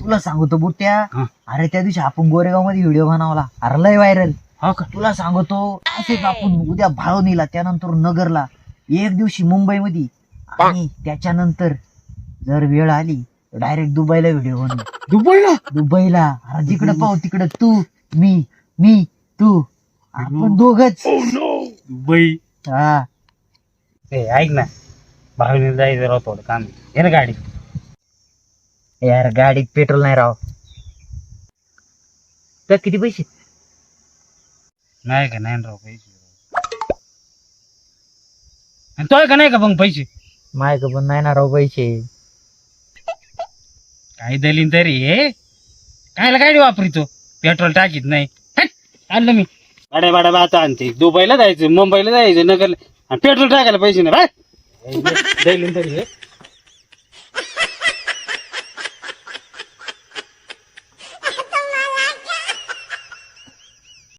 तुला सांगतो बुट्ट्या, हा. अरे त्या दिवशी आपण गोरेगाव मध्ये व्हिडिओ बनवला, अरे लय व्हायरल. हो का? तुला सांगतो असेच आपण उद्या भाळवणीला, त्यानंतर नगरला, एक दिवशी मुंबईमध्ये, आणि त्याच्यानंतर जर वेळ आली डायरेक्ट दुबईला व्हिडिओ बनवू. दुबईला? दुबईला, अरे जिकडे पाहू तिकडे तू मी तू, आपण दोघच. दुबई. हा ए ऐक ना, भावने जायचं राव, थोडं काम आहे. ये ना गाडी. यार गाडीत पेट्रोल नाही राव. तर किती पैसे? नाही का? नाही राव पैसे. आणि तो का नाही का मग पैसे? मायक पण नाही ना राव पैसे. काय दलीन तरी हे कायला गाडी वापरितो, पेट्रोल टाकीत नाही. हट, आणलं मी गाड्या बाड्या आता आणते. दुबईला जायचं, मुंबईला जायचं, नगरला, आणि पेट्रोल टाकायला पैसे नाही. दलीन तरी हे